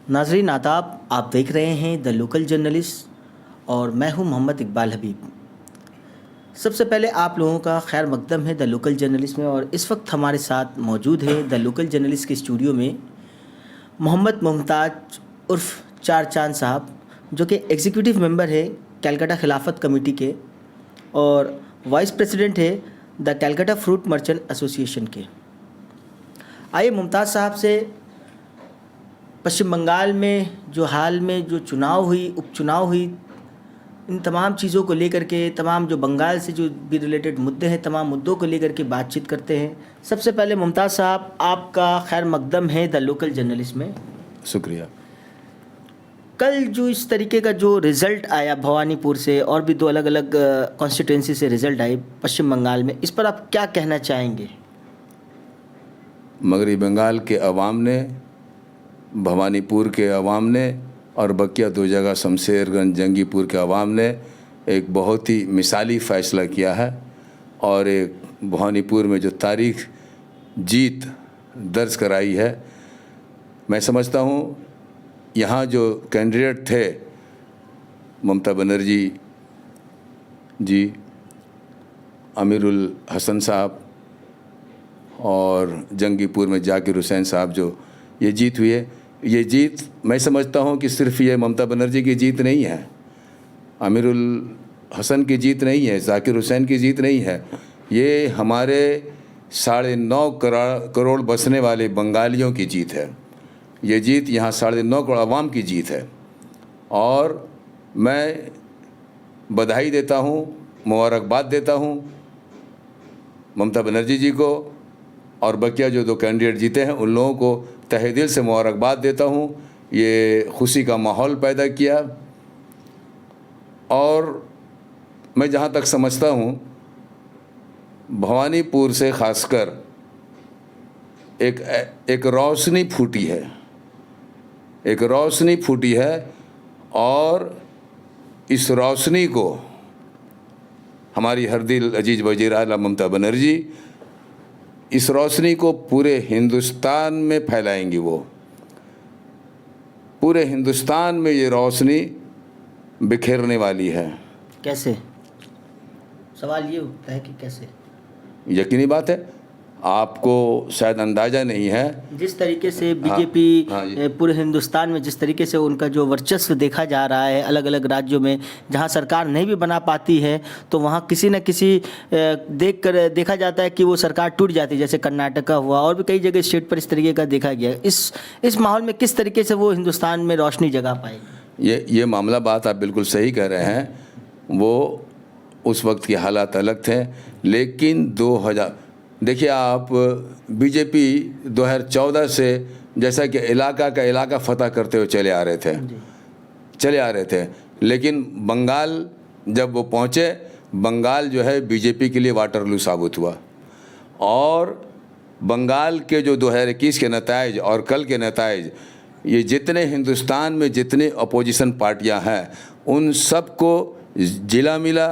नाजरीन आदाब, आप देख रहे हैं द लोकल जर्नलिस्ट और मैं हूं मोहम्मद इकबाल हबीब। सबसे पहले आप लोगों का खैर मकदम है द लोकल जर्नलिस्ट में। और इस वक्त हमारे साथ मौजूद है द लोकल जर्नलिस्ट के स्टूडियो में मोहम्मद मुमताज़ उर्फ चार चांद साहब, जो कि एग्जीक्यूटिव मेंबर है कलकत्ता खिलाफत कमेटी के और वाइस प्रेसिडेंट है the Calcutta fruit merchant association के। आइए मुमताज़ साहब से पश्चिम बंगाल में जो हाल में जो उपचुनाव हुई, इन तमाम चीज़ों को लेकर के, तमाम जो बंगाल से जो भी रिलेटेड मुद्दे हैं, तमाम मुद्दों को लेकर के बातचीत करते हैं। सबसे पहले मुमताज़ साहब, आपका खैर मकदम है द लोकल जर्नलिस्ट में। शुक्रिया। कल जो इस तरीके का जो रिज़ल्ट आया भवानीपुर से और भी दो अलग अलग कॉन्स्टिट्यूंसी से रिज़ल्ट आए पश्चिम बंगाल में, इस पर आप क्या कहना चाहेंगे? मगरबी बंगाल के अवाम ने, भवानीपुर के अवाम ने और बकिया दो जगह शमशेरगंज जंगीपुर के अवाम ने एक बहुत ही मिसाली फ़ैसला किया है और एक भवानीपुर में जो तारीख जीत दर्ज कराई है। मैं समझता हूँ यहाँ जो कैंडिडेट थे ममता बनर्जी जी, अमीरुल हसन साहब और जंगीपुर में जाकिर हुसैन साहब, जो ये जीत हुई है, ये जीत मैं समझता हूँ कि सिर्फ ये ममता बनर्जी की जीत नहीं है, अमीरुल हसन की जीत नहीं है, जाकिर हुसैन की जीत नहीं है। ये हमारे 9.5 करोड़ बसने वाले बंगालियों की जीत है। ये जीत यहाँ 9.5 करोड़ आवाम की जीत है और मैं बधाई देता हूँ, मुबारकबाद देता हूँ ममता बनर्जी जी को और बकिया जो दो कैंडिडेट जीते हैं उन लोगों को तहे दिल से मुबारकबाद देता हूँ। ये खुशी का माहौल पैदा किया और मैं जहाँ तक समझता हूँ भवानीपुर से ख़ासकर एक रोशनी फूटी है, एक रोशनी फूटी है और इस रोशनी को हमारी हरदिल अजीज वज़ीर आला ममता बनर्जी इस रोशनी को पूरे हिंदुस्तान में फैलाएंगी। वो पूरे हिंदुस्तान में ये रोशनी बिखेरने वाली है। कैसे? सवाल ये उठता है कि कैसे? यकीनी बात है, आपको शायद अंदाज़ा नहीं है जिस तरीके से बीजेपी पूरे हिंदुस्तान में जिस तरीके से उनका जो वर्चस्व देखा जा रहा है अलग अलग राज्यों में, जहां सरकार नहीं भी बना पाती है तो वहां किसी न किसी देखा जाता है कि वो सरकार टूट जाती है, जैसे कर्नाटका हुआ और भी कई जगह स्टेट पर इस तरीके का देखा गया। इस माहौल में किस तरीके से वो हिंदुस्तान में रोशनी जगा पाएगी? ये मामला बात आप बिल्कुल सही कह रहे हैं। वो उस वक्त के हालात अलग थे, लेकिन 2000 देखिए आप, बीजेपी 2014 से जैसा कि इलाका फतह करते हुए चले आ रहे थे, लेकिन बंगाल जब वो पहुँचे, बंगाल जो है बीजेपी के लिए वाटरलू साबित हुआ और बंगाल के जो 2021 के नताइज और कल के नताइज, ये जितने हिंदुस्तान में जितने अपोजिशन पार्टियां हैं उन सबको जिला मिला,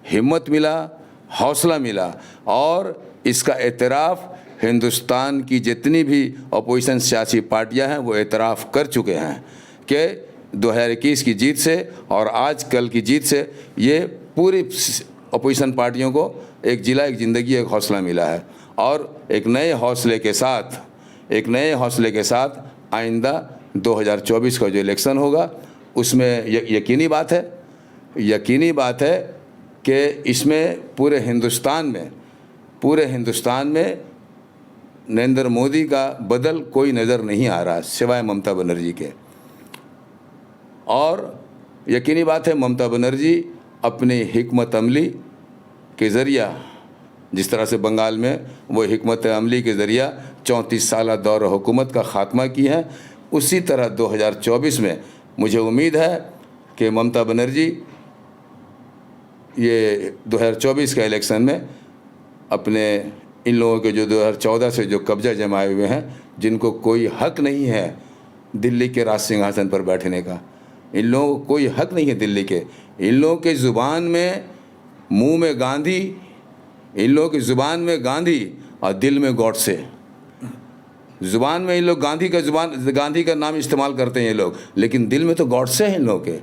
हिम्मत मिला, हौसला मिला और इसका एतराफ़ हिंदुस्तान की जितनी भी अपोजिशन सियासी पार्टियां हैं वो एतराफ़ कर चुके हैं कि 2021 की जीत से और आज कल की जीत से ये पूरी अपोजिशन पार्टियों को एक जिला, एक ज़िंदगी, एक हौसला मिला है और एक नए हौसले के साथ आइंदा 2024 का जो इलेक्शन होगा उसमें यकीनी बात है कि इसमें पूरे हिंदुस्तान में नरेंद्र मोदी का बदल कोई नज़र नहीं आ रहा सिवाय ममता बनर्जी के। और यकीनी बात है ममता बनर्जी अपनी हिकमत अमली के ज़रिया, जिस तरह से बंगाल में वो हिकमत अमली के ज़रिया 34 साल दौर हुकूमत का ख़ात्मा की है। उसी तरह 2024 में मुझे उम्मीद है कि ममता बनर्जी ये 2024 के इलेक्शन में अपने इन लोगों के जो 2014 से जो कब्जा जमाए हुए हैं, जिनको कोई हक नहीं है दिल्ली के राज सिंहासन पर बैठने का, इन लोगों को कोई हक नहीं है दिल्ली के। इन लोगों के ज़ुबान में मुंह में गांधी, इन लोगों की ज़ुबान में गांधी और दिल में गॉडसे। ज़ुबान में इन लोग गांधी का नाम इस्तेमाल करते हैं ये लोग, लेकिन दिल में तो गॉडसे हैं इन लोगों के।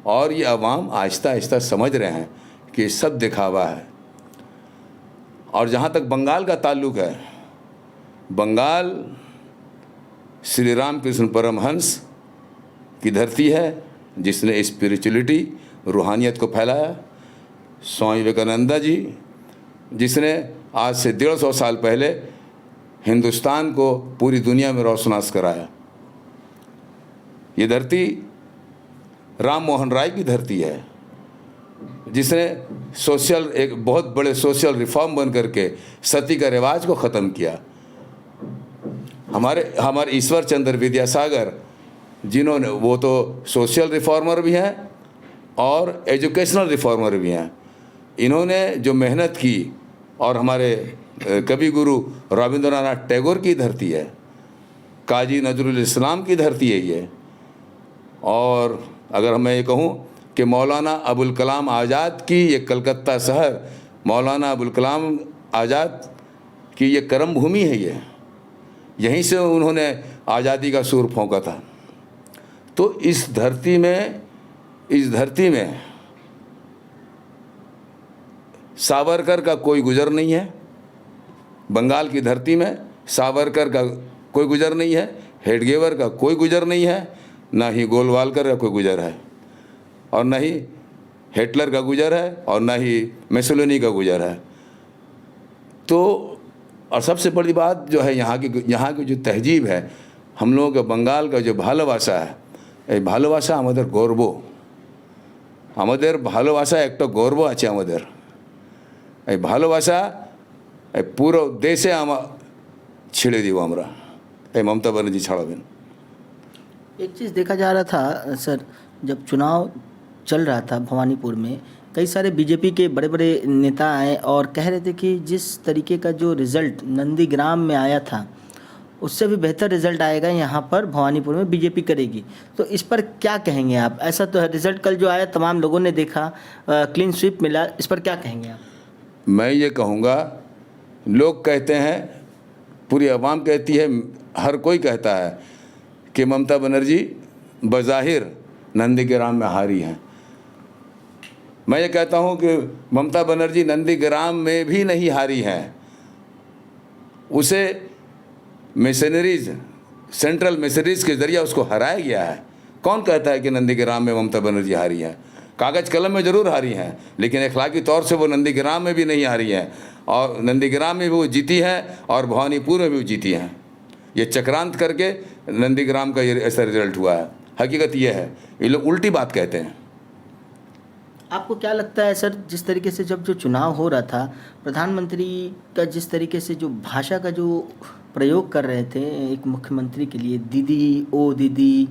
और ये अवाम आहिस्ता आहिस्ता समझ रहे हैं कि सब दिखावा है। और जहाँ तक बंगाल का ताल्लुक़ है, बंगाल श्री रामकृष्ण परमहंस की धरती है, जिसने स्पिरिचुअलिटी रूहानियत को फैलाया। स्वामी विवेकानंदा जी, जिसने आज से 150 साल पहले हिंदुस्तान को पूरी दुनिया में रोशनास कराया। ये धरती राम मोहन राय की धरती है, जिसने एक बहुत बड़े सोशल रिफॉर्म बन करके सती का रिवाज को ख़त्म किया। हमारे ईश्वर चंद्र विद्यासागर, जिन्होंने, वो तो सोशल रिफॉर्मर भी हैं और एजुकेशनल रिफॉर्मर भी हैं। इन्होंने जो मेहनत की, और हमारे कवि गुरु रविंद्रनाथ टैगोर की धरती है, काजी नजरुल इस्लाम की धरती है ये। और अगर मैं ये कहूँ कि मौलाना अबुल कलाम आज़ाद की ये कलकत्ता शहर, मौलाना अबुल कलाम आज़ाद की ये कर्म भूमि है, ये यहीं से उन्होंने आज़ादी का सूर फूंका था। तो इस धरती में सावरकर का कोई गुजर नहीं है। बंगाल की धरती में सावरकर का कोई गुजर नहीं है, हेडगेवर का कोई गुजर नहीं है, ना ही गोलवालकर का कोई गुजर है, और ना ही हिटलर का गुजर है, और ना ही मुसोलिनी का गुजर है। तो और सबसे बड़ी बात जो है, यहाँ की जो तहजीब है, हम लोगों के बंगाल का जो भालोबासा है, ये भालोबासा हमारे गौरव, हमारे भालोबासा एक तो गौरव आछे हमारे। এই ভালোবাসা এই পুরো দেশে ছিড়ে দিব আমরা, এই ममता बनर्जी छाड़ाबेन। एक चीज़ देखा जा रहा था सर, जब चुनाव चल रहा था भवानीपुर में, कई सारे बीजेपी के बड़े बड़े नेता आए और कह रहे थे कि जिस तरीके का जो रिज़ल्ट नंदीग्राम में आया था, उससे भी बेहतर रिज़ल्ट आएगा यहाँ पर भवानीपुर में, बीजेपी करेगी। तो इस पर क्या कहेंगे आप? ऐसा तो है, रिज़ल्ट कल जो आया तमाम लोगों ने देखा, क्लीन स्वीप मिला, इस पर क्या कहेंगे आप? मैं ये कहूँगा, लोग कहते हैं, पूरी आवाम कहती है, हर कोई कहता है कि ममता बनर्जी बज़ाहिर नंदीग्राम में हारी हैं। मैं ये कहता हूँ कि ममता बनर्जी नंदीग्राम में भी नहीं हारी हैं। उसे मिशनरीज, सेंट्रल मिशनरीज के ज़रिए उसको हराया गया है। कौन कहता है कि नंदीग्राम में ममता बनर्जी हारी है? कागज़ कलम में ज़रूर हारी हैं, लेकिन अखलाकी तौर से वो नंदीग्राम में भी नहीं हारी हैं, और नंदीग्राम में भी वो जीती हैं और भवानीपुर में भी वो जीती हैं। ये चक्रांत करके नंदीग्राम का ये ऐसा रिजल्ट हुआ है। हकीकत ये है, ये लोग उल्टी बात कहते हैं। आपको क्या लगता है सर, जिस तरीके से जब जो चुनाव हो रहा था, प्रधानमंत्री का जिस तरीके से जो भाषा का जो प्रयोग कर रहे थे एक मुख्यमंत्री के लिए, दीदी, ओ दीदी,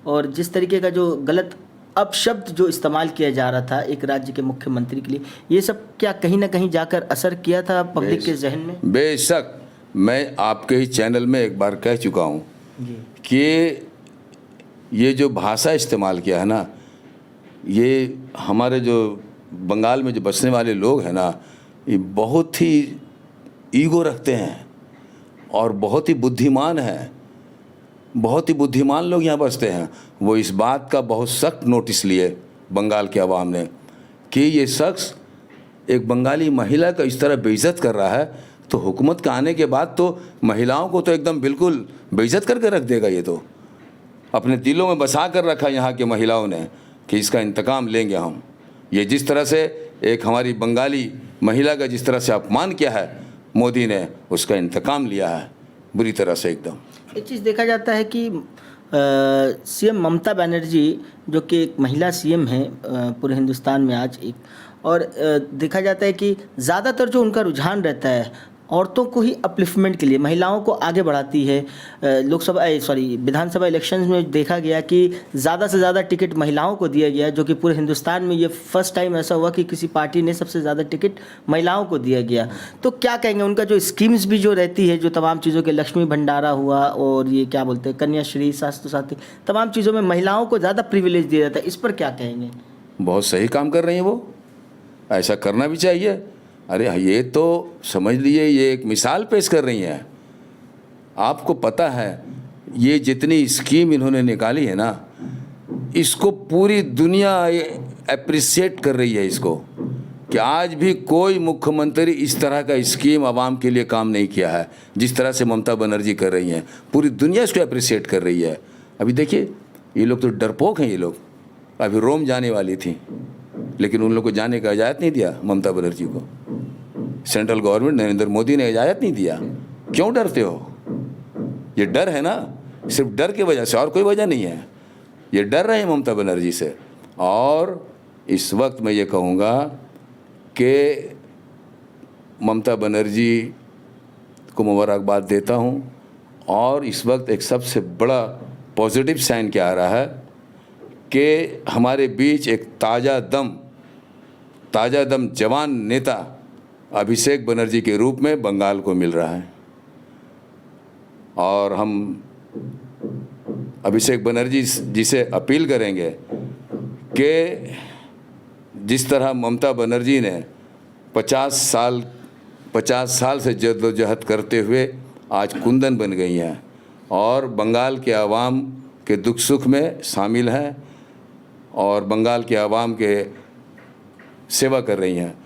और जिस तरीके का जो गलत अपशब्द जो इस्तेमाल किया जा रहा था एक राज्य के मुख्यमंत्री के लिए, ये सब क्या कहीं ना कहीं जाकर असर किया था पब्लिक के जहन में? बेशक, मैं आपके ही चैनल में एक बार कह चुका हूँ कि ये जो भाषा इस्तेमाल किया है ना, ये हमारे जो बंगाल में जो बसने वाले लोग हैं ना, ये बहुत ही ईगो रखते हैं और बहुत ही बुद्धिमान हैं। बहुत ही बुद्धिमान लोग यहाँ बसते हैं। वो इस बात का बहुत सख्त नोटिस लिए बंगाल के अवाम ने कि ये शख्स एक बंगाली महिला का इस तरह बेइज्जत कर रहा है, तो हुकूमत का आने के बाद तो महिलाओं को तो एकदम बिल्कुल बेइज्जत करके रख देगा। ये तो अपने दिलों में बसा कर रखा यहाँ के महिलाओं ने कि इसका इंतकाम लेंगे हम। ये जिस तरह से एक हमारी बंगाली महिला का जिस तरह से अपमान किया है मोदी ने, उसका इंतकाम लिया है बुरी तरह से एकदम। एक चीज़ देखा जाता है कि सीएम ममता बनर्जी, जो कि एक महिला सीएम है पूरे हिंदुस्तान में आज एक, और देखा जाता है कि ज़्यादातर जो उनका रुझान रहता है औरतों को ही अपलिफ्टमेंट के लिए, महिलाओं को आगे बढ़ाती है। विधानसभा इलेक्शंस में देखा गया कि ज़्यादा से ज़्यादा टिकट महिलाओं को दिया गया, जो कि पूरे हिंदुस्तान में ये फर्स्ट टाइम ऐसा हुआ कि किसी पार्टी ने सबसे ज़्यादा टिकट महिलाओं को दिया गया। तो क्या कहेंगे, उनका जो स्कीम्स भी जो रहती है, जो तमाम चीज़ों के लक्ष्मी भंडारा हुआ और ये क्या बोलते हैं कन्याश्री, स्वास्थ्य साथी, तमाम चीज़ों में महिलाओं को ज़्यादा प्रिविलेज दिया जाता है, इस पर क्या कहेंगे? बहुत सही काम कर रही हैं वो, ऐसा करना भी चाहिए। अरे ये तो समझ लीजिए ये एक मिसाल पेश कर रही हैं। आपको पता है ये जितनी स्कीम इन्होंने निकाली है ना, इसको पूरी दुनिया अप्रिशिएट कर रही है इसको, कि आज भी कोई मुख्यमंत्री इस तरह का स्कीम आवाम के लिए काम नहीं किया है जिस तरह से ममता बनर्जी कर रही हैं। पूरी दुनिया इसको अप्रिशिएट कर रही है। अभी देखिए ये लोग तो डरपोक हैं, ये लोग अभी रोम जाने वाली थी लेकिन उन लोग को जाने का इजाज़त नहीं दिया ममता बनर्जी को। सेंट्रल गवर्नमेंट नरेंद्र मोदी ने इजाज़त नहीं दिया। क्यों डरते हो? ये डर है ना, सिर्फ डर की वजह से, और कोई वजह नहीं है। ये डर रहे हैं ममता बनर्जी से। और इस वक्त मैं ये कहूँगा कि ममता बनर्जी को मुबारकबाद देता हूँ। और इस वक्त एक सबसे बड़ा पॉजिटिव साइन क्या आ रहा है कि हमारे बीच एक ताज़ा दम जवान नेता अभिषेक बनर्जी के रूप में बंगाल को मिल रहा है। और हम अभिषेक बनर्जी जी से अपील करेंगे कि जिस तरह ममता बनर्जी ने 50 साल से जद्दोजहद करते हुए आज कुंदन बन गई हैं और बंगाल के आवाम के दुख सुख में शामिल हैं और बंगाल के आवाम के सेवा कर रही हैं,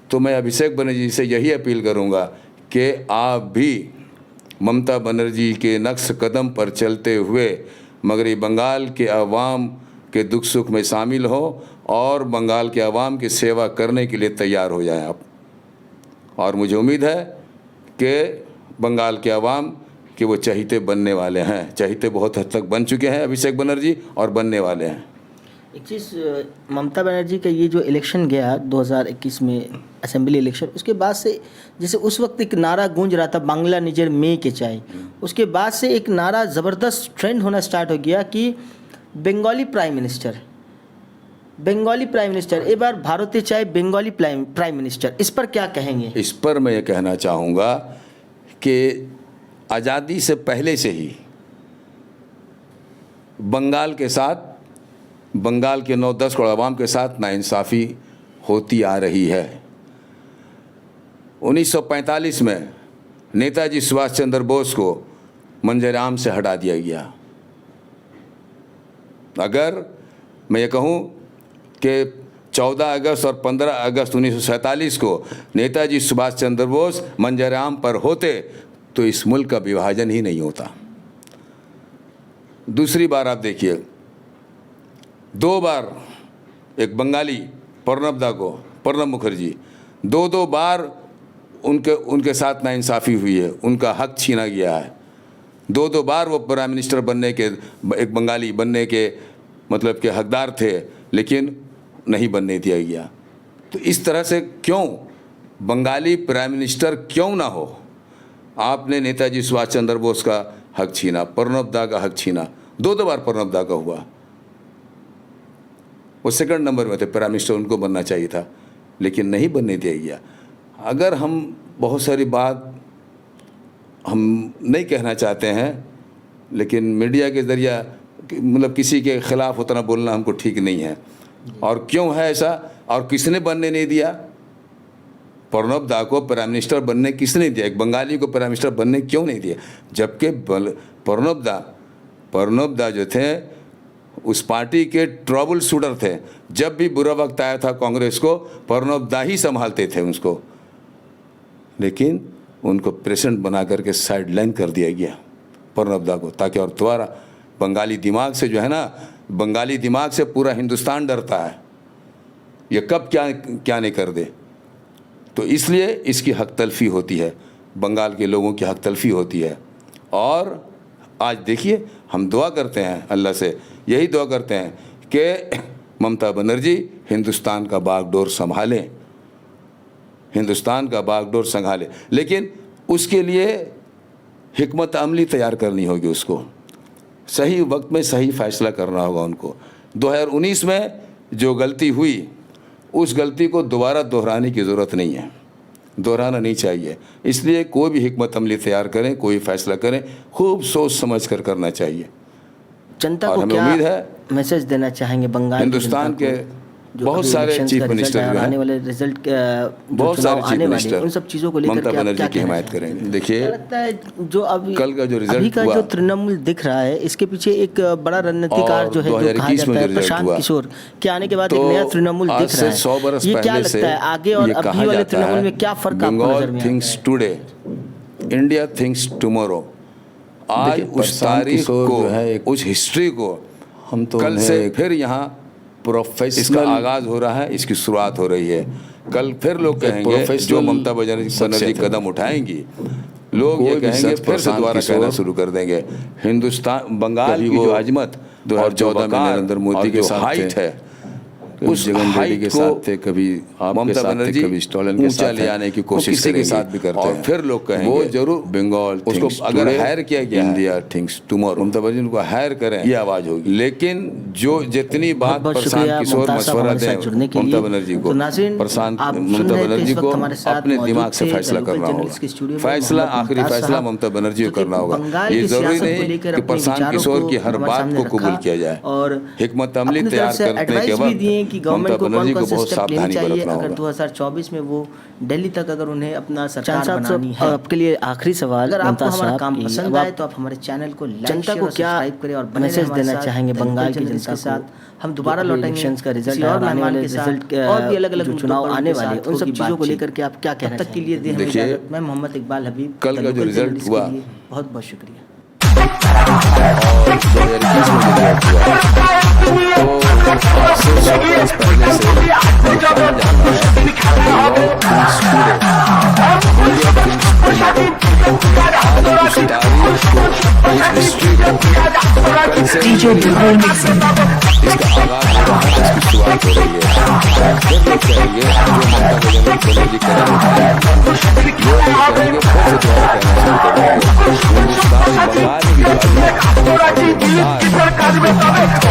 तो मैं अभिषेक बनर्जी से यही अपील करूंगा कि आप भी ममता बनर्जी के नक्श कदम पर चलते हुए मगरी बंगाल के आवाम के दुख सुख में शामिल हो और बंगाल के आवाम की सेवा करने के लिए तैयार हो जाएं आप। और मुझे उम्मीद है कि बंगाल के आवाम के वो चहीते बनने वाले हैं। चहीते बहुत हद तक बन चुके हैं अभिषेक बनर्जी और बनने वाले हैं। एक चीज़, ममता बनर्जी का ये जो इलेक्शन गया 2021 में असेंबली इलेक्शन, उसके बाद से जैसे उस वक्त एक नारा गूंज रहा था बांग्ला निजर में के चाय, उसके बाद से एक नारा ज़बरदस्त ट्रेंड होना स्टार्ट हो गया कि बंगाली प्राइम मिनिस्टर एक बार भारतीय चाय बंगाली प्राइम मिनिस्टर, इस पर क्या कहेंगे? इस पर मैं ये कहना चाहूँगा कि आज़ादी से पहले से ही बंगाल के साथ, बंगाल के 9-10 करोड़ आवाम के साथ नाइंसाफ़ी होती आ रही है। 1945 में नेताजी सुभाष चंद्र बोस को मंजर आम से हटा दिया गया। अगर मैं ये कहूँ कि 14 अगस्त और 15 अगस्त 1947 को नेताजी सुभाष चंद्र बोस मंजर आम पर होते तो इस मुल्क का विभाजन ही नहीं होता। दूसरी बार आप देखिए, 2 बार एक बंगाली प्रणब मुखर्जी 2 बार उनके साथ नाइंसाफ़ी हुई है, उनका हक छीना गया है। 2 बार वो प्राइम मिनिस्टर बनने के, एक बंगाली बनने के मतलब के हकदार थे, लेकिन नहीं बनने दिया गया। तो इस तरह से क्यों बंगाली प्राइम मिनिस्टर क्यों ना हो? आपने नेताजी सुभाष चंद्र बोस का हक छीना, प्रणब दा का हक छीना। 2 बार प्रणब दा का हुआ, वो सेकंड नंबर में थे, प्राइम मिनिस्टर उनको बनना चाहिए था, लेकिन नहीं बनने दिया गया। अगर हम बहुत सारी बात हम नहीं कहना चाहते हैं, लेकिन मीडिया के ज़रिए मतलब किसी के ख़िलाफ़ उतना बोलना हमको ठीक नहीं है। और क्यों है ऐसा, और किसने बनने नहीं दिया? प्रणब दा को प्राइम मिनिस्टर बनने किसने दिया? एक बंगाली को प्राइम मिनिस्टर बनने क्यों नहीं दिया? जबकि प्रणब दा जो थे उस पार्टी के ट्रबल शूटर थे। जब भी बुरा वक्त आया था कांग्रेस को, प्रणब दा ही संभालते थे उसको, लेकिन उनको प्रेसिडेंट बना करके साइडलाइन कर दिया गया प्रणब दा को, ताकि और दोबारा बंगाली दिमाग से जो है ना, बंगाली दिमाग से पूरा हिंदुस्तान डरता है, ये कब क्या नहीं कर दे। तो इसलिए इसकी हक तलफी होती है, बंगाल के लोगों की हक तलफी होती है। और आज देखिए हम दुआ करते हैं, अल्लाह से यही दुआ करते हैं कि ममता बनर्जी हिंदुस्तान का बागडोर संभालें, हिंदुस्तान का बागडोर संभाले, लेकिन उसके लिए हिकमत अमली तैयार करनी होगी, उसको सही वक्त में सही फैसला करना होगा उनको। 2019 में जो गलती हुई उस गलती को दोबारा दोहराने की ज़रूरत नहीं है, दोहराना नहीं चाहिए। इसलिए कोई भी हिकमत अमली तैयार करें, कोई फैसला करें, खूब सोच समझ कर करना चाहिए। जनता और को हमें क्या उम्मीद है मैसेज देना चाहेंगे बंगाल हिंदुस्तान के बहुत सारे चीफ मिनिस्टर जो आने हैं, वाले रिजल्ट बहुत सारे चीफ मिनिस्टर उन सब चीज़ों को लेकर ममता के आप बनर्जी क्या की कहना हिमायत चाहेंगे? करेंगे। देखिए, क्या लगता है जो अभी कल का जो रिजल्ट अभी का हुआ, जो तृणमूल दिख रहा है, इसके पीछे एक बड़ा रणनीतिकार और जो है, जो कहा 2021 में जाता है जो रिजल्ट प्रशांत हुआ, किशोर के आने के बाद एक तो नया तृणमूल आज दिख से रहा है। 100 बरस ये क्या पहले से लगता है आगे और ये अभी कहा वाले जाता तृणमूल है, में क्या फर्क आपको नजर बंगाल में thinks today, India thinks tomorrow. आज उस तारीख को, उस हिस्ट्री को हम तो कल से फिर यहाँ इसका आगाज हो रहा है, इसकी शुरुआत हो रही है। कल फिर लोग कहेंगे, जो ममता बनर्जी कदम उठाएंगी, लोग ये कहेंगे, फिर से दोबारा कहना शुरू कर देंगे, हिंदुस्तान बंगाल की जो अजमत 2014 में नरेंद्र मोदी के हाइट है, उस हाइट के साथ थे, कभी ममता बनर्जी कभी स्टॉलिन के साथ ले आने की कोशिश के साथ भी करते हैं। फिर लोग कहेंगे वो जरूर बंगाल उसको अगर हायर किया गया, India thinks tomorrow, Mamata Banerjee उनको हायर करें, ये आवाज होगी। लेकिन जो जितनी बात प्रशांत किशोर मशवरा दें ममता बनर्जी को, ममता बनर्जी को अपने दिमाग से फैसला करना होगा। फैसला, आखिरी फैसला ममता बनर्जी को करना होगा। ये जरूरी नहीं कि प्रशांत किशोर की हर बात को कबूल किया जाए। और हिकमत अमली तैयार करने के वक्त कि गवर्नमेंट को कौन कौन से स्टेप लेने चाहिए बरतना अगर 2024 में वो दिल्ली तक अगर उन्हें अपना सरकार बनानी है। आपके लिए आखिरी सवाल, अगर आपको हमारा काम पसंद आए तो आप हमारे चैनल को लाइक शेयर और सब्सक्राइब करें और मैसेज देना चाहेंगे बंगाल की जनता के साथ। हम दोबारा लौटेंगे इलेक्शंस का रिजल्ट और आने वाले रिजल्ट और भी अलग-अलग चुनाव आने वाले, उन सब चीज़ों को लेकर के आप क्या कहना चाहेंगे? तब तक के लिए देखिए, मैं मोहम्मद इकबाल हबीब, कल का जो रिजल्ट हुआ, बहुत बहुत शुक्रिया। हिंदुस्तान बंगाल